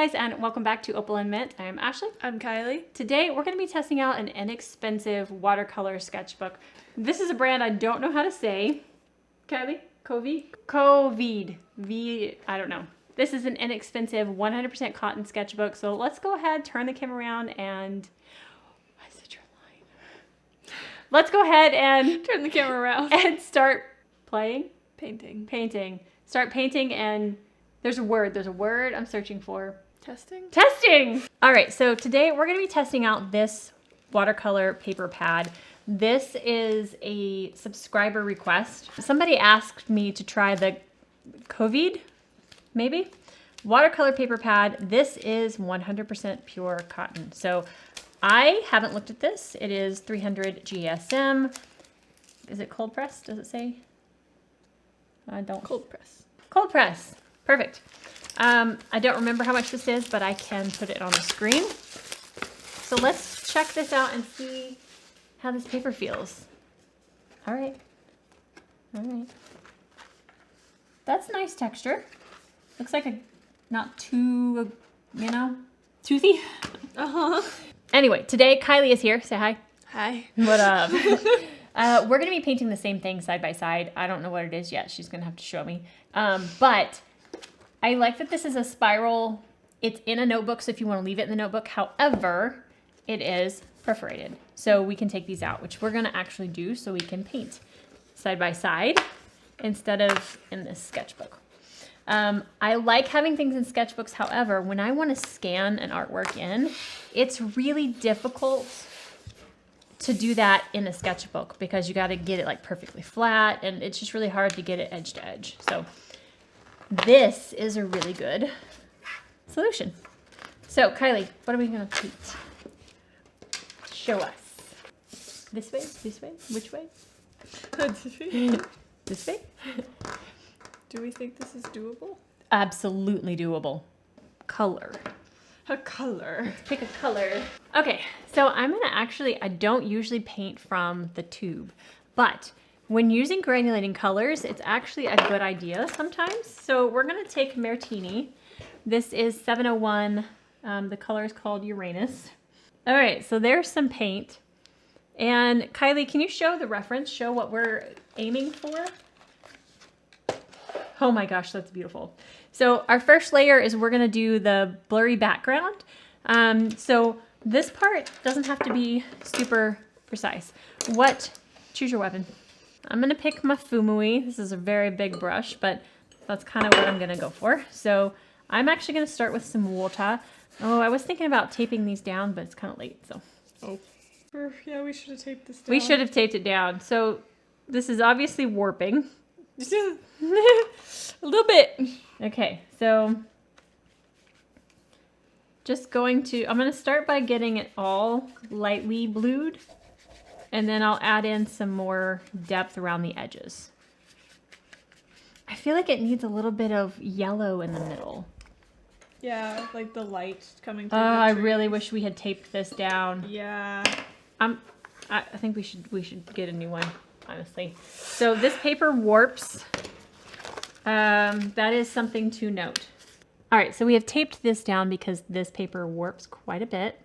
guys, and welcome back to Opal&Mint. I am Ashley. I'm Kylie. Today we're going to be testing out an inexpensive watercolor sketchbook. This is a brand I don't know how to say. Kylie? Koviede. I don't know. This is an inexpensive 100% cotton sketchbook. So let's go ahead, turn the camera around, and I said your line. Let's go ahead and Turn the camera around and start playing. Painting. Start painting, and there's a word I'm searching for. Testing. All right, so today we're going to be testing out this watercolor paper pad. This is a subscriber request. Somebody asked me to try the Koviede, maybe, watercolor paper pad. This is 100% pure cotton. So I haven't looked at this. It is 300 GSM. Is it cold press? Does it say? I don't. Cold press. Cold press. Perfect. I don't remember how much this is, but I can put it on the screen. So let's check this out and see how this paper feels. All right. That's nice texture. Looks like not too, toothy. Anyway, today Kylie is here. Say hi. Hi. What up? We're going to be painting the same thing side by side. I don't know what it is yet. She's going to have to show me. But I like that this is a spiral. It's in a notebook, so if you want to leave it in the notebook. However, it is perforated. So we can take these out, which we're going to actually do so we can paint side by side instead of in this sketchbook. I like having things in sketchbooks. However, when I want to scan an artwork in, it's really difficult to do that in a sketchbook because you got to get it like perfectly flat, and it's just really hard to get it edge to edge. So this is a really good solution. So Kylie, what are we going to paint? Show us. This way? Which way? This way? Do we think this is doable? Absolutely doable. Color. A color. Pick a color. Okay, so I'm gonna I don't usually paint from the tube, but when using granulating colors, it's actually a good idea sometimes. So we're gonna take Mairtini. This is 701. The color is called Uranus. All right, so there's some paint. And Kylie, can you show the reference? Show what we're aiming for? Oh my gosh, that's beautiful. So our first layer is we're gonna do the blurry background. So this part doesn't have to be super precise. Choose your weapon. I'm gonna pick my Fumui. This is a very big brush, but that's kind of what I'm gonna go for. So I'm actually gonna start with some water. Oh, I was thinking about taping these down, but it's kind of late, so. Oh. Yeah, we should have taped this down. We should have taped it down. So this is obviously warping. A little bit. Okay, so I'm going to start by getting it all lightly blued, and then I'll add in some more depth around the edges. I feel like it needs a little bit of yellow in the middle. Yeah, like the light coming through. I really wish we had taped this down. Yeah. I think we should get a new one, honestly. So this paper warps. That is something to note. All right, so we have taped this down because this paper warps quite a bit.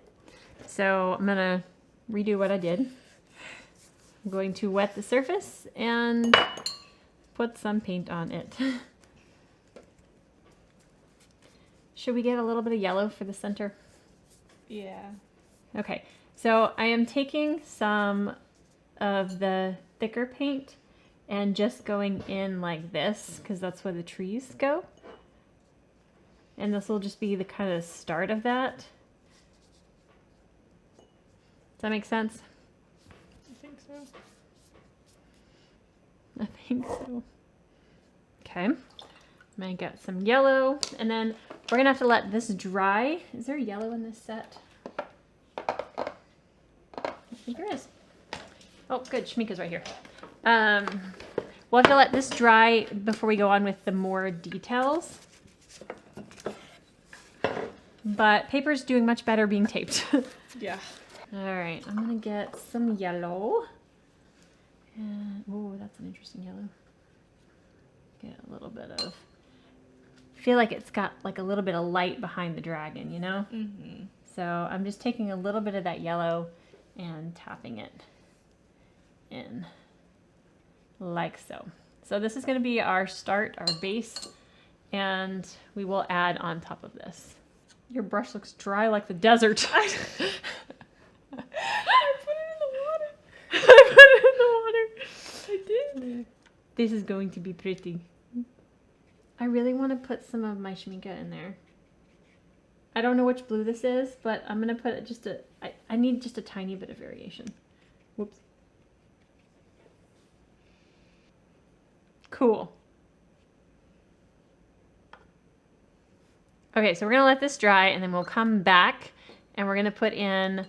So I'm gonna redo what I did. I'm going to wet the surface and put some paint on it. Should we get a little bit of yellow for the center? Yeah. Okay, so I am taking some of the thicker paint and just going in like this because that's where the trees go. And this will just be the kind of start of that. Does that make sense? I think so. I think so. Okay. I'm gonna get some yellow, and then we're gonna have to let this dry. Is there yellow in this set? I think there is. Oh, good. Shamika's right here. We'll have to let this dry before we go on with the more details. But paper's doing much better being taped. Yeah. All right, I'm gonna get some yellow. And, oh, that's an interesting yellow. Get a little bit of feel like it's got like a little bit of light behind the dragon, you know? Mm-hmm. So I'm just taking a little bit of that yellow and tapping it in like so. So this is going to be our start, our base, and we will add on top of this. Your brush looks dry like the desert. I put it in the water. I put it in the water. I did. This is going to be pretty. I really want to put some of my schminke in there. I don't know which blue this is, but I'm going to put just I need just a tiny bit of variation. Whoops. Cool. Okay, so we're going to let this dry, and then we'll come back, and we're going to put in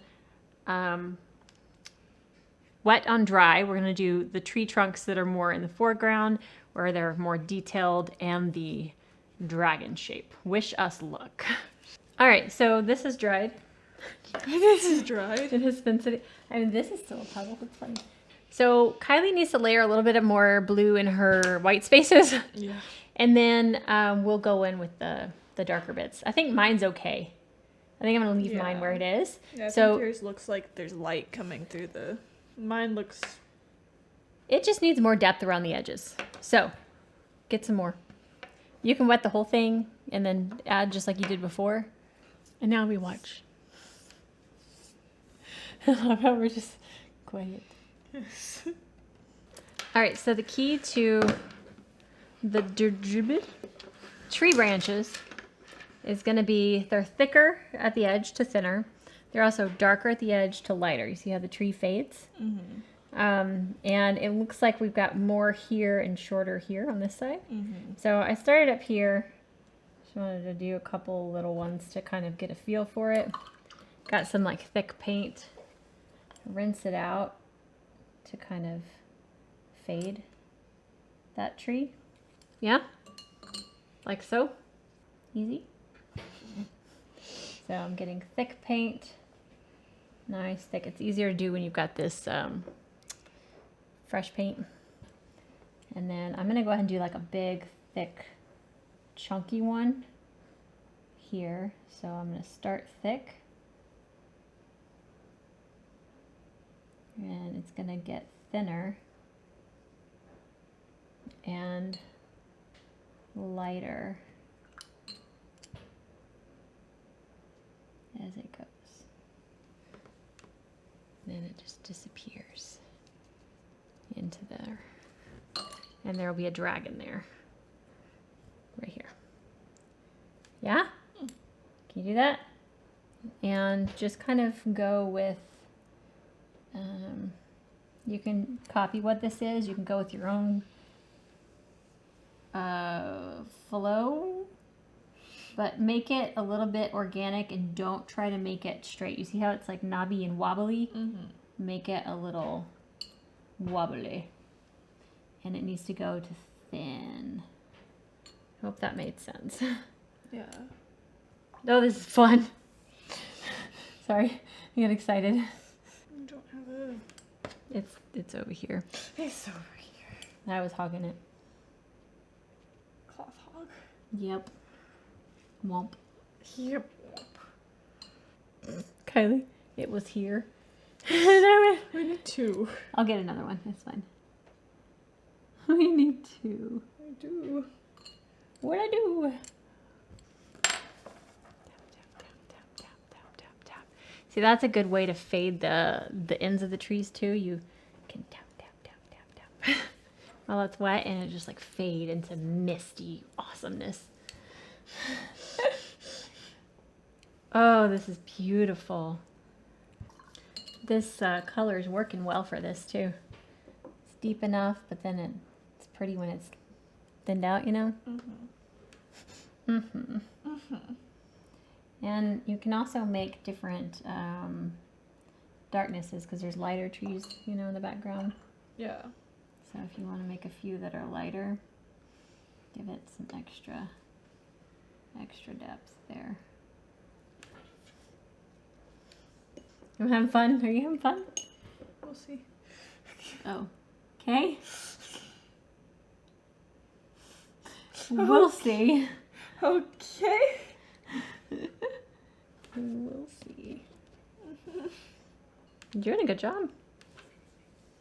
wet on dry. We're going to do the tree trunks that are more in the foreground, where they're more detailed, and the dragon shape. Wish us luck. All right, so this is dried. This is dried. It has been sitting. I mean, this is still a puddle. It's funny. So Kylie needs to layer a little bit of more blue in her white spaces. Yeah. And then we'll go in with the darker bits. I think mine's okay. I think I'm going to leave mine where it is. Yeah, I so think yours looks like there's light coming through the... Mine looks... It just needs more depth around the edges. So get some more. You can wet the whole thing and then add just like you did before. And now we watch. I love how we're just quiet. Yes. All right, so the key to the tree branches is going to be they're thicker at the edge to thinner. They're also darker at the edge to lighter. You see how the tree fades? Mm-hmm. And it looks like we've got more here and shorter here on this side. Mm-hmm. So I started up here. Just wanted to do a couple little ones to kind of get a feel for it. Got some like thick paint. Rinse it out to kind of fade that tree. Yeah? Like so. Easy. So I'm getting thick paint. Nice thick. It's easier to do when you've got this fresh paint. And then I'm going to go ahead and do like a big, thick, chunky one here. So I'm going to start thick. And it's going to get thinner and lighter as it goes. Then it just disappears into there. And there will be a dragon there. Right here. Yeah? Can you do that? And just kind of go with, you can copy what this is. You can go with your own flow, but make it a little bit organic and don't try to make it straight. You see how it's like knobby and wobbly? Mm-hmm. Make it a little wobbly. And it needs to go to thin. Hope that made sense. Yeah. Oh, this is fun. Sorry, I get excited. I don't have a... It's over here. It's over here. I was hogging it. Cloth hog. Yep. Womp. Yep. Kylie, it was here. We need two. I'll get another one. It's fine. We need two. I do. What'd I do? See, that's a good way to fade the ends of the trees too. You can tap, tap, tap, tap, tap while it's wet, and it just like fade into misty awesomeness. Oh, this is beautiful. This color is working well for this too. It's deep enough, but then it's pretty when it's thinned out, you know? Mm-hmm. Mm-hmm. Mm-hmm. And you can also make different darknesses because there's lighter trees, you know, in the background. Yeah. So if you want to make a few that are lighter, give it some extra depth there. You having fun? Are you having fun? We'll see. Oh, okay. We'll see. Okay. We'll see. You're doing a good job.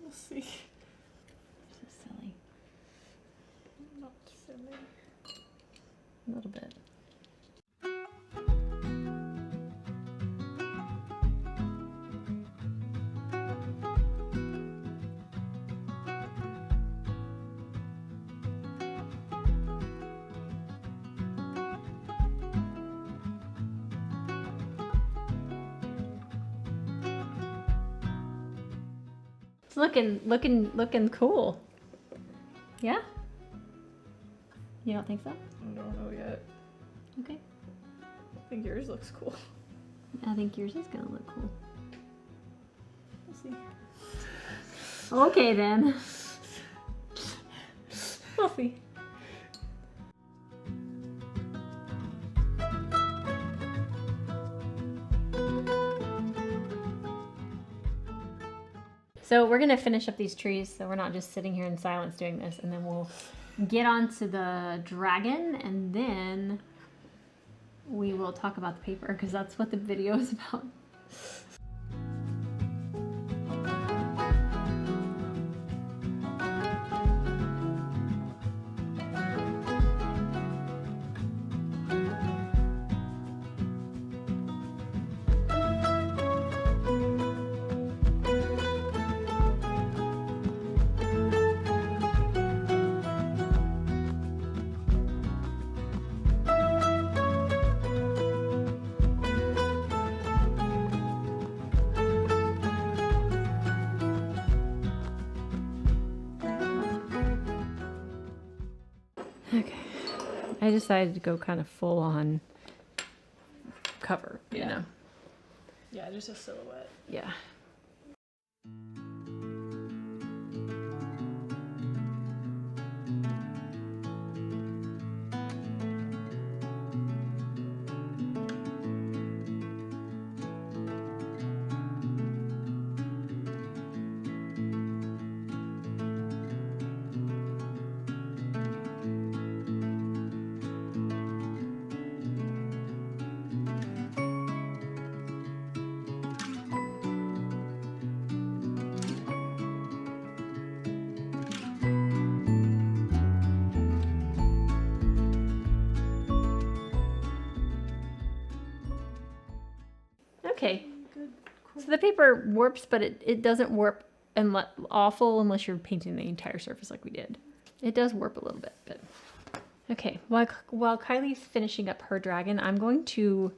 We'll see. So silly. Not silly. A little bit. It's looking cool. Yeah? You don't think so? I don't know yet. Okay. I think yours looks cool. I think yours is gonna look cool. We'll see. Okay then. We'll see. So we're gonna finish up these trees so we're not just sitting here in silence doing this, and then we'll get on to the dragon, and then we will talk about the paper because that's what the video is about. Okay, I decided to go kind of full on cover, you Yeah. know? Yeah, just a silhouette. Yeah. Okay, Good. Cool. so the paper warps, but it doesn't warp awful unless you're painting the entire surface like we did. It does warp a little bit, but okay. While Kylie's finishing up her dragon, I'm going to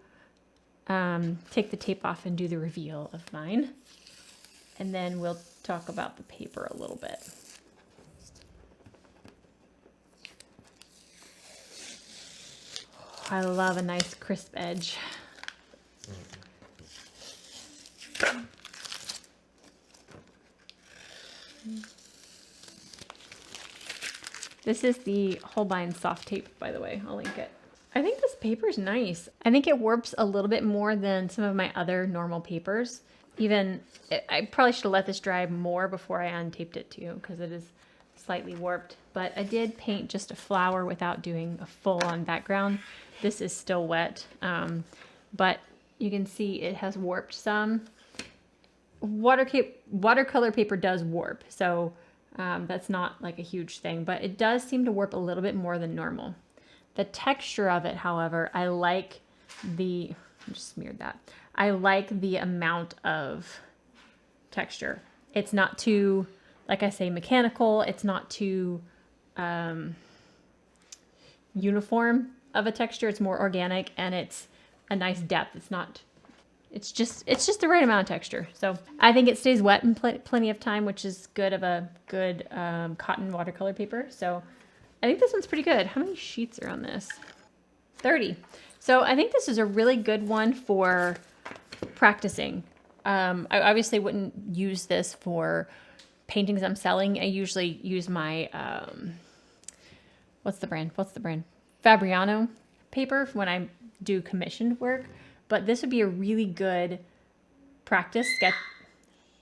take the tape off and do the reveal of mine, and then we'll talk about the paper a little bit. I love a nice crisp edge. This is the Holbein soft tape, by the way. I'll link it. I think this paper's nice. I think it warps a little bit more than some of my other normal papers. I probably should have let this dry more before I untaped it too, because it is slightly warped. But I did paint just a flower without doing a full-on background. This is still wet, but you can see it has warped some. Watercolor paper does warp, so that's not like a huge thing, but it does seem to warp a little bit more than normal. The texture of it, however, I just smeared that. I like the amount of texture. It's not too, like I say, mechanical. It's not too uniform of a texture. It's more organic, and it's a nice depth. It's just the right amount of texture. So I think it stays wet in plenty of time, which is good of a good cotton watercolor paper. So I think this one's pretty good. How many sheets are on this? 30. So I think this is a really good one for practicing. I obviously wouldn't use this for paintings I'm selling. I usually use my, what's the brand? Fabriano paper when I do commissioned work. But this would be a really good practice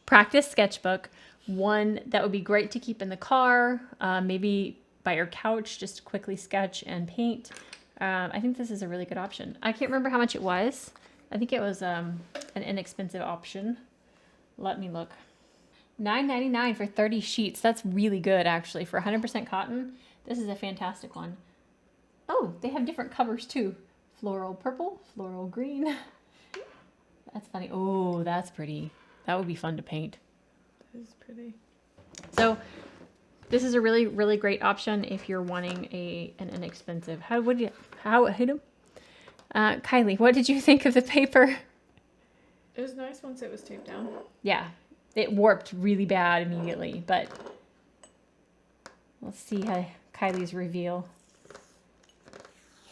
sketchbook. One that would be great to keep in the car, maybe by your couch, just quickly sketch and paint. I think this is a really good option. I can't remember how much it was. I think it was an inexpensive option. Let me look. $9.99 for 30 sheets. That's really good, actually. For 100% cotton, this is a fantastic one. Oh, they have different covers, too. Floral purple, floral green. That's funny. Oh, that's pretty. That would be fun to paint. That is pretty. So this is a really, really great option if you're wanting an inexpensive. Kylie, what did you think of the paper? It was nice once it was taped down. Yeah, it warped really bad immediately, but let's see how Kylie's reveal.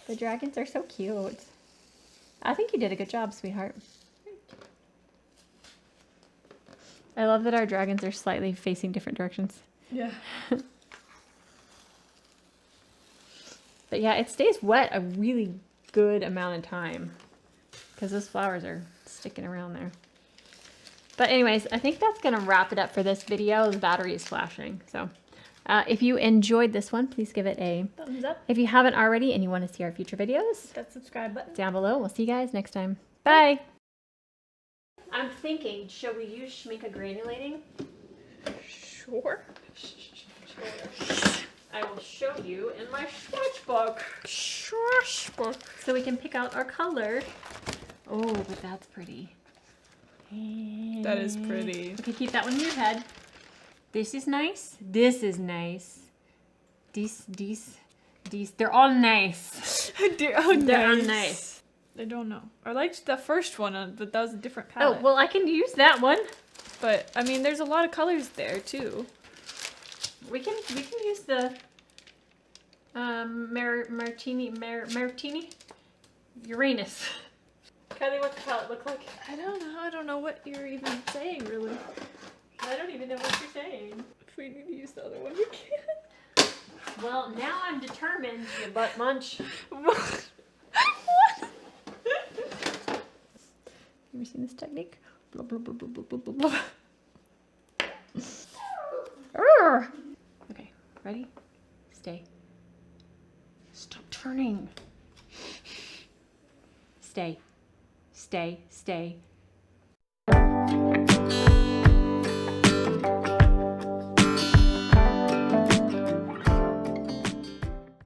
The dragons are so cute. I think you did a good job, sweetheart. I love that our dragons are slightly facing different directions. Yeah. But yeah, it stays wet a really good amount of time because those flowers are sticking around there. But anyways, I think that's going to wrap it up for this video. The battery is flashing. So if you enjoyed this one, please give it a thumbs up. If you haven't already and you want to see our future videos, Hit that subscribe button down below. We'll see you guys next time. Bye. I'm thinking, shall we use Schminka granulating? Sure. I will show you in my sketchbook. Sketchbook. So we can pick out our color. Oh, but that's pretty. That is pretty. Okay, keep that one in your head. This is nice. This is nice. These, they're all nice. They're all nice. I don't know. I liked the first one, but that was a different palette. Oh, well, I can use that one. But, I mean, there's a lot of colors there, too. We can use the Mairtini Uranus. Kylie, what's the palette look like? I don't know. I don't know what you're even saying, really. I don't even know what you're saying. If we need to use the other one, we can. Well, now I'm determined, you butt munch. What? You ever seen this technique? Blah, blah, blah, blah, blah, blah, blah. Okay, ready? Stay. Stop turning. Stay. Stay, stay.